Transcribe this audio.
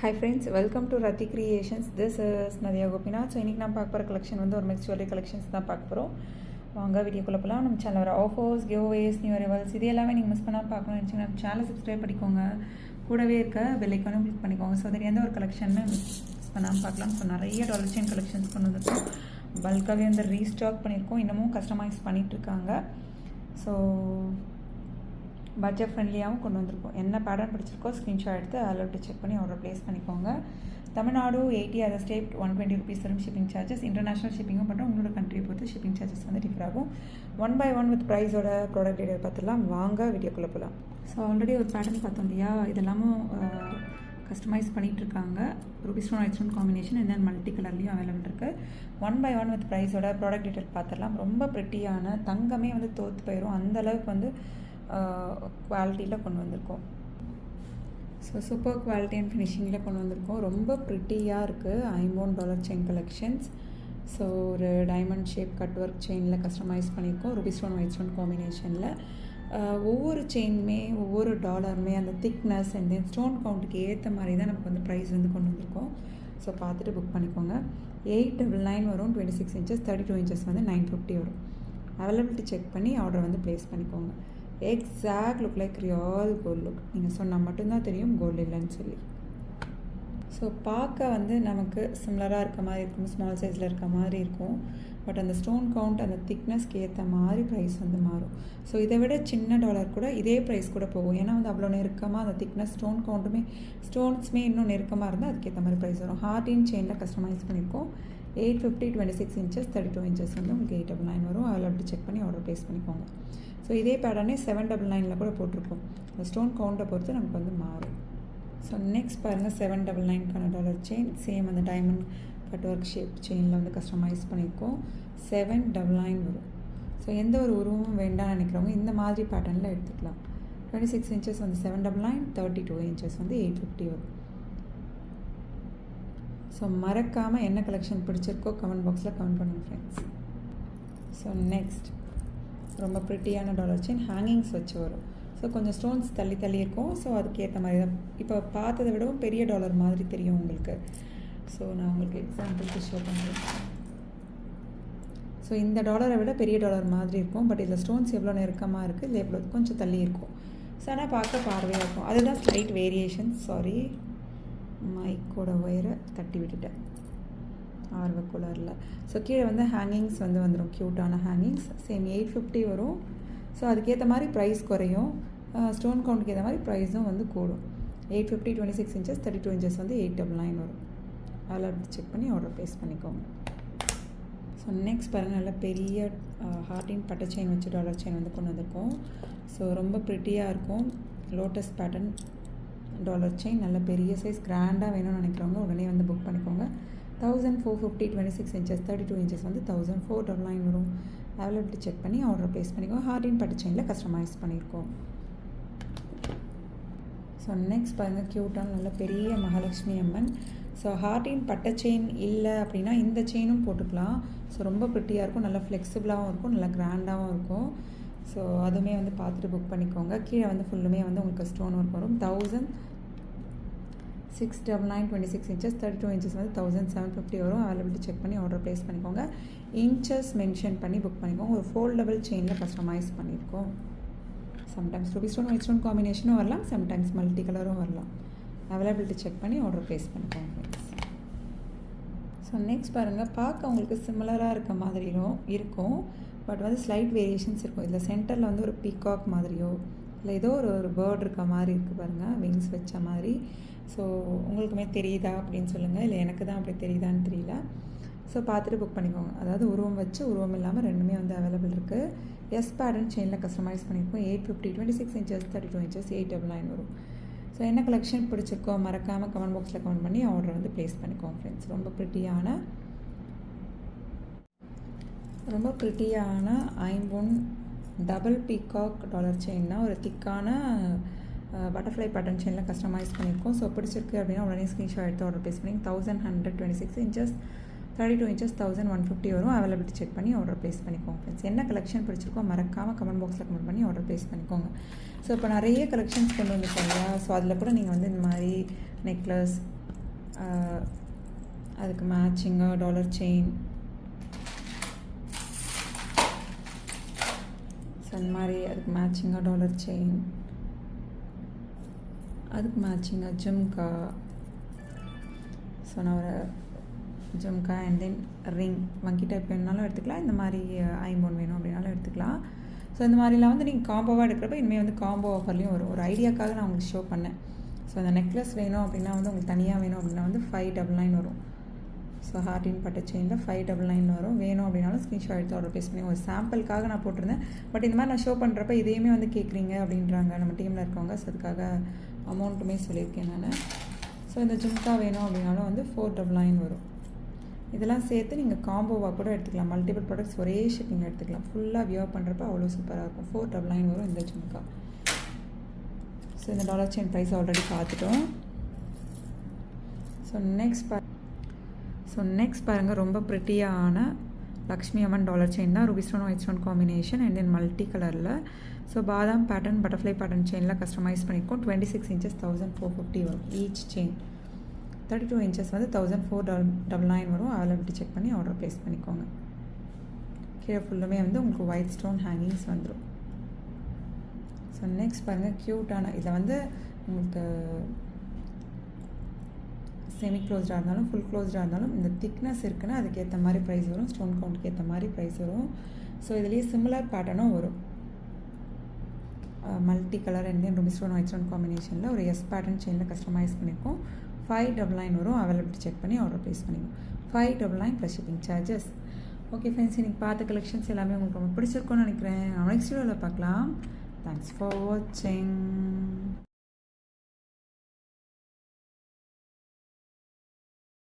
Hi friends, welcome to Rati Creations. This is Nadia Gopinath. So இன்னைக்கு நான் பார்க்க போகிற கலெக்ஷன் வந்து ஒரு மிக்ஸ் ஜுவல்லரி கலெக்ஷன்ஸ் தான் பார்க்க போகிறோம். வாங்க வீடியோக்குள்ளே போகலாம். நம்ம சேனல் வர ஆஃபர்ஸ், கிவ்அவேஸ், நியூ அரைவல்ஸ் இது எல்லாமே நீங்கள் மிஸ் பண்ணாமல் பார்க்கணும்னு நினச்சிங்கன்னா நம்ம சேனலை சப்ஸ்கிரைப் பண்ணிக்கோங்க. கூடவே இருக்க பெல் ஐக்கானும் கிளிக் பண்ணிக்கோங்க. ஸோ அதில் எந்த ஒரு கலெக்ஷனுமே மிஸ் பண்ணாமல் பார்க்கலாம். ஸோ நிறைய டாலர் செயின் கலெக்ஷன்ஸ் கொண்டு வந்திருக்கோம். பல்காகவே வந்து ரீஸ்டாக் பண்ணியிருக்கோம். இன்னமும் கஸ்டமைஸ் பண்ணிகிட்ருக்காங்க. ஸோ பட்ஜெட் ஃப்ரெண்ட்லியாகவும் கொண்டு வந்திருக்கோம். என்ன பேட்டர்ன் பிடிச்சிருக்கோ ஸ்க்ரீன்ஷாட் எடுத்து அதில் செக் பண்ணி ஆர்டர் ப்ளேஸ் பண்ணிக்கோங்க. தமிழ்நாடு 80, அதர் ஸ்டேட் 120 rupees வரும் ஷிப்பிங் சார்ஜஸ். இன்டர்நேஷனல் ஷிப்பிங்கும் பண்ணுறோம். உங்களோட கண்ட்ரியை பொறுத்து ஷிப்பிங் சார்ஜஸ் வந்து டிஃபர் ஆகும். 1/1 வித் ப்ரைஸோட ப்ராடக்ட் டீடைல் பார்த்துலாம். வாங்க வீடியோக்குள்ளே போகலாம். ஸோ ஆல்ரெடி ஒரு பேட்டர்ன் பார்த்தோம் இல்லையா, இதெல்லாமும் கஸ்டமைஸ் பண்ணிகிட்ருக்காங்க. Ruby stone white stone combination இந்த மல்டி கலர்லேயும் அவைலபிள் இருக்குது. 1/1 வித் ப்ரைஸோட ப்ராடக்ட் டீடைல் பார்த்துடலாம். ரொம்ப ப்ரிட்டியான தங்கமே வந்து தோற்று போயிடும் அந்தளவுக்கு வந்து குவாலிட்டியில் கொண்டு வந்திருக்கோம். ஸோ சூப்பர் குவாலிட்டி அண்ட் ஃபினிஷிங்கில் கொண்டு வந்திருக்கோம். ரொம்ப ப்ரிட்டியாக இருக்குது. $50 செயின் கலெக்ஷன்ஸ். ஸோ ஒரு டைமண்ட் ஷேப் கட் ஒர்க் செயினில் கஸ்டமைஸ் பண்ணியிருக்கோம். ரூபி ஸ்டோன் ஒயிட் ஸ்டோன் காம்பினேஷனில் ஒவ்வொரு செயினுமே ஒவ்வொரு டாலருமே அந்த திக்னஸ் அண்ட் தென் ஸ்டோன் கவுண்ட்டுக்கு ஏற்ற மாதிரி தான் நமக்கு வந்து ப்ரைஸ் வந்து கொண்டு வந்திருக்கோம். ஸோ பார்த்துட்டு புக் பண்ணிக்கோங்க. 899 வரும். 26 inches, 32 inches வந்து 950 வரும். அவைலபிலிட்டி செக் பண்ணி ஆர்டர் வந்து ப்ளேஸ் பண்ணிக்கோங்க. Exact look like real gold look. நீங்கள் சொன்னால் மட்டும்தான் தெரியும் கோல்டு இல்லைன்னு சொல்லி. ஸோ பார்க்க வந்து நமக்கு சிம்லராக இருக்க மாதிரி இருக்கும், ஸ்மால் சைஸில் இருக்க மாதிரி இருக்கும். பட் அந்த ஸ்டோன் கவுண்ட் அந்த திக்னஸ்க்கு ஏற்ற மாதிரி ப்ரைஸ் வந்து மாறும். ஸோ இதை விட சின்ன டாலர் கூட இதே ப்ரைஸ் கூட போகும். ஏன்னா வந்து அவ்வளோ நெருக்கமாக அந்த திக்னஸ் ஸ்டோன் கவுண்ட்டுமே ஸ்டோன்ஸுமே இன்னும் நெருக்கமாக இருந்தால் அதுக்கேற்ற மாதிரி ப்ரைஸ் வரும். ஹார்டின் செயினில் கஸ்டமைஸ் பண்ணியிருக்கோம். 850, 26 inches, 32 inches வந்து உங்களுக்கு 899 வரும். அதில் செக் பண்ணி ஆர்டர் ப்ளேஸ் பண்ணிக்கோங்க. ஸோ இதே பேட்டர்னே 799 கூட போட்டிருக்கோம். அந்த ஸ்டோன் கவுண்ட்டை பொறுத்து நமக்கு வந்து மாறும். ஸோ நெக்ஸ்ட் பாருங்கள், 799க்கான டாலர் செயின். சேம் அந்த டைமண்ட் கட் ஒர்க் ஷேப் செயினில் வந்து கஸ்டமைஸ் பண்ணியிருக்கோம். 799 வரும். ஸோ எந்த ஒரு உருவமும் வேண்டாம்னு நினைக்கிறவங்க இந்த மாதிரி பேட்டர்னில் எடுத்துக்கலாம். 26 inches வந்து 799, 32 inches வந்து 850 வரும். ஸோ மறக்காமல் என்ன கலெக்ஷன் பிடிச்சிருக்கோ கமெண்ட் பாக்ஸில் கமெண்ட் பண்ணுங்கள் ஃப்ரெண்ட்ஸ். ஸோ நெக்ஸ்ட் ரொம்ப ப்ரிட்டியான டாலர் செயின் ஹேங்கிங்ஸ் வச்சு வரும். ஸோ கொஞ்சம் ஸ்டோன்ஸ் தள்ளி தள்ளி இருக்கும். ஸோ அதுக்கேற்ற மாதிரி தான் இப்போ பார்த்ததை விடவும் பெரிய டாலர் மாதிரி தெரியும் உங்களுக்கு. ஸோ நான் உங்களுக்கு எக்ஸாம்பிளுக்கு ஷோ பண்ணுறேன். ஸோ இந்த டாலரை விட பெரிய டாலர் மாதிரி இருக்கும். பட் இதில் ஸ்டோன்ஸ் எவ்வளோ நெருக்கமாக இருக்குது, இல்லை எவ்வளோ கொஞ்சம் தள்ளி இருக்கும். ஸோ ஆனால் பார்க்க பார்வையாக இருக்கும். அதுதான் ஸ்லைட் வேரியேஷன். சாரி, மைக்கோட ஒயரை தட்டி விட்டுட்டேன் ஆர்வக்குள்ளரில். ஸோ கீழே வந்து ஹேங்கிங்ஸ் வந்து வந்துடும், க்யூட்டான ஹேங்கிங்ஸ். சேம் 850 வரும். ஸோ அதுக்கேற்ற மாதிரி ப்ரைஸ் குறையும். ஸ்டோன் கவுண்ட்டுக்கு ஏற்ற மாதிரி ப்ரைஸும் வந்து கூடும். 850, 26 inches, 32 inches வந்து 899 வரும். அதில் செக் பண்ணி ஆர்டர் ப்ளேஸ் பண்ணிக்கோங்க. ஸோ நெக்ஸ்ட் பாருங்கள், நல்ல பெரிய ஹார்டின் பட்டை செயின் வச்சு டாலர் செயின் வந்து கொண்டு வந்திருக்கோம். ஸோ ரொம்ப ப்ரிட்டியாக இருக்கும். லோட்டஸ் பேட்டர்ன் டாலர் செயின், நல்ல பெரிய சைஸ் கிராண்டாக வேணும்னு நினைக்கிறவங்க உடனே வந்து புக் பண்ணிக்கோங்க. 1450, 26 inches, 32 inches வந்து 1499 வரும். அவைலபிலிட்டி செக் பண்ணி ஆர்டர் ப்ளேஸ் பண்ணிக்கோங்க. ஹார்டின் பட்டு செயினில் கஸ்டமைஸ் பண்ணியிருக்கோம். ஸோ நெக்ஸ்ட் பாருங்கள், க்யூட்டான நல்ல பெரிய மகாலட்சுமி அம்மன். ஸோ ஹார்டின் பட்டை செயின் இல்லை அப்படின்னா இந்த செயினும் போட்டுக்கலாம். ஸோ ரொம்ப ப்ரிட்டியாக இருக்கும், நல்லா ஃப்ளெக்சிபிளாகவும் இருக்கும், நல்லா கிராண்டாகவும் இருக்கும். ஸோ அதுவுமே வந்து பார்த்துட்டு புக் பண்ணிக்கோங்க. கீழே வந்து ஃபுல்லுமே வந்து உங்களுக்கு ஸ்டோன் ஒர்க் வரும். 1699, 26 inches, 32 inches வந்து 1750 வரும். அவைலபிலிட்டி செக் பண்ணி ஆர்டர் ப்ளேஸ் பண்ணிக்கோங்க. இன்ச்சஸ் மென்ஷன் பண்ணி புக் பண்ணிக்கோங்க. ஒரு ஃபோல்டபுள் செயினில் கஸ்டமைஸ் பண்ணியிருக்கோம். Sometimes ruby stone white stone காம்பினேஷனும் வரலாம், சம்டைம்ஸ் மல்டி கலரும் வரலாம். அவைலபிலிட்டி செக் பண்ணி ஆர்டர் ப்ளேஸ் பண்ணிக்கோங்க ஃப்ரெண்ட்ஸ். ஸோ நெக்ஸ்ட் பாருங்கள், பார்க்க உங்களுக்கு சிமிலராக இருக்க மாதிரியும் இருக்கும். பட் வந்து ஸ்லைட் வேரியேஷன்ஸ் இருக்கும். இதில் சென்டரில் வந்து ஒரு பீகாக் மாதிரியோ இல்லை ஏதோ ஒரு பேர்ட் இருக்க மாதிரி இருக்குது பாருங்கள், விங்ஸ் வச்ச மாதிரி. ஸோ உங்களுக்குமே தெரியுதா அப்படின்னு சொல்லுங்கள், இல்லை எனக்கு தான் அப்படி தெரியுதான்னு தெரியல. ஸோ பார்த்துட்டு புக் பண்ணிக்கோங்க. அதாவது உருவம் வச்சு உருவம் இல்லாமல் ரெண்டுமே வந்து அவைலபிள் இருக்குது. எஸ் பேட்டர்ன் செயினில் கஸ்டமைஸ் பண்ணியிருக்கோம். 850, 26 inches, 32 inches, 899 வரும். ஸோ என்ன கலெக்ஷன் பிடிச்சிருக்கோ மறக்காமல் கமெண்ட் பாக்ஸில் கமெண்ட் பண்ணி ஆர்டர் வந்து ப்ளேஸ் பண்ணிக்கோங்க ஃப்ரெண்ட்ஸ். ரொம்ப ப்ரிட்டியான ஐம்பொன் டபுள் பீகாக் டாலர் செயின்னா ஒரு திக்கான பட்டர்ஃப்ளை பேட்டர்ன் செயினில் கஸ்டமைஸ் பண்ணியிருக்கோம். ஸோ பிடிச்சிருக்கு அப்படின்னா உடனே ஸ்க்ரீன்ஷாட் எடுத்து ஆர்டர் ப்ளேஸ் பண்ணி 1126 inches, 32 inches 1150 வரும். அவைலபிலிட்டி செக் பண்ணி ஆர்டர் ப்ளேஸ் பண்ணிக்கோங்க ஃப்ரெண்ட்ஸ். என்ன கலெக்ஷன் பிடிச்சிருக்கோ மறக்காமல் கமெண்ட் பாக்ஸில் கமெண்ட் பண்ணி ஆர்டர் ப்ளேஸ் பண்ணிக்கோங்க. ஸோ இப்போ நிறைய கலெக்ஷன்ஸ் கொண்டு வந்துருக்கோம் இல்லையா. ஸோ அதில் கூட நீங்கள் வந்து இந்த மாதிரி நெக்லஸ், அதுக்கு மேட்சிங்காக டாலர் செயின். ஸோ அந்த மாதிரி அதுக்கு மேட்சிங்காக டாலர் செயின், அதுக்கு மேட்சிங்காக ஜும்கா. ஸோ நான் ஒரு ஜும்கா அண்ட் தென் ரிங் வங்கி டைப் வேணுனாலும் எடுத்துக்கலாம், இந்த மாதிரி ஐம்பொன் வேணும் அப்படின்னாலும் எடுத்துக்கலாம். ஸோ இந்த மாதிரிலாம் வந்து நீங்கள் காம்போவாக எடுக்கிறப்ப இனிமேல் வந்து காம்போ ஆஃபர்லேயும் வரும். ஒரு ஐடியாக்காக நான் உங்களுக்கு ஷோ பண்ணேன். ஸோ அந்த நெக்லஸ் வேணும் அப்படின்னா வந்து உங்களுக்கு தனியாக வேணும் அப்படின்னா வந்து 599 வரும். ஸோ ஹார்டின் பட்டு செயினில் 599 வரும். வேணும் அப்படின்னாலும் ஸ்க்ரீன்ஷாட் எடுத்து ஆர்டர் ப்ளேஸ் பண்ணி ஒரு சாம்பிளுக்காக நான் போட்டிருந்தேன். பட் இந்த மாதிரி நான் ஷோ பண்ணுறப்ப இதையுமே வந்து கேட்குறீங்க அப்படின்றாங்க நம்ம டீமில் இருக்கவங்க. ஸோ அதுக்காக அமௌண்ட்டுமே சொல்லியிருக்கேன் நான். ஸோ இந்த ஜும்கா வேணும் அப்படின்னாலும் வந்து 499 வரும். இதெல்லாம் சேர்த்து நீங்கள் காம்போவாக கூட எடுத்துக்கலாம். மல்டிபிள் ப்ராடக்ட்ஸ் ஒரே ஷிப்பிங்கில் எடுத்துக்கலாம். ஃபுல்லாக வியர் பண்ணுறப்ப அவ்வளோ சூப்பராக இருக்கும். 499 வரும் இந்த ஜும்கா. ஸோ இந்த டாலர் செயின் ப்ரைஸ் ஆல்ரெடி பார்த்துட்டோம். ஸோ நெக்ஸ்ட் பாருங்கள், ரொம்ப ப்ரிட்டியான லக்ஷ்மி அம்மன் டாலர் செயின் தான். Ruby stone white stone combination and then multi கலரில். ஸோ பாதாம் பேட்டர்ன் பட்டர்ஃப்ளை பேட்டர்ன் செயினில் கஸ்டமைஸ் பண்ணியிருக்கோம். 26 இன்ச்சஸ் 1450 வரும் ஈச் செயின். 32 இன்ச்சஸ் வந்து 1499 வரும். அவைலபிலிட்டி செக் பண்ணி ஆர்டர் ப்ளேஸ் பண்ணிக்கோங்க. கீழே ஃபுல்லுமே வந்து உங்களுக்கு ஒயிட் ஸ்டோன் ஹேங்கிங்ஸ் வந்துடும். ஸோ நெக்ஸ்ட் பாருங்கள், க்யூட்டான இதில் வந்து உங்களுக்கு செமி க்ளோஸ்டாக இருந்தாலும் ஃபுல் க்ளோஸ்டாக இருந்தாலும் இந்த திக்னஸ் இருக்குன்னா அதுக்கேற்ற மாதிரி ப்ரைஸ் வரும். ஸ்டோன் கவுண்ட்டுக்கு ஏற்ற மாதிரி ப்ரைஸ் வரும். ஸோ இதுலேயே சிமிலர் பேட்டர்னும் வரும். Multi colour and then Ruby stone white stone காம்பினேஷனில் ஒரு எஸ் பேட்டர்ன் செயினில் கஸ்டமைஸ் பண்ணியிருக்கோம். 599 வரும். அவைலபிலிட்டி செக் பண்ணி ஆர்டர் ப்ளேஸ் பண்ணிக்கோங்க. 599 plus shipping charges. Okay friends, இன்றைக்கி பார்த்த கலெக்ஷன்ஸ் எல்லாமே உங்களுக்கு ரொம்ப பிடிச்சிருக்கும்னு நினைக்கிறேன். நெக்ஸ்ட் வீடியோவில் பார்க்கலாம். தேங்க்ஸ் ஃபார் வாட்சிங்.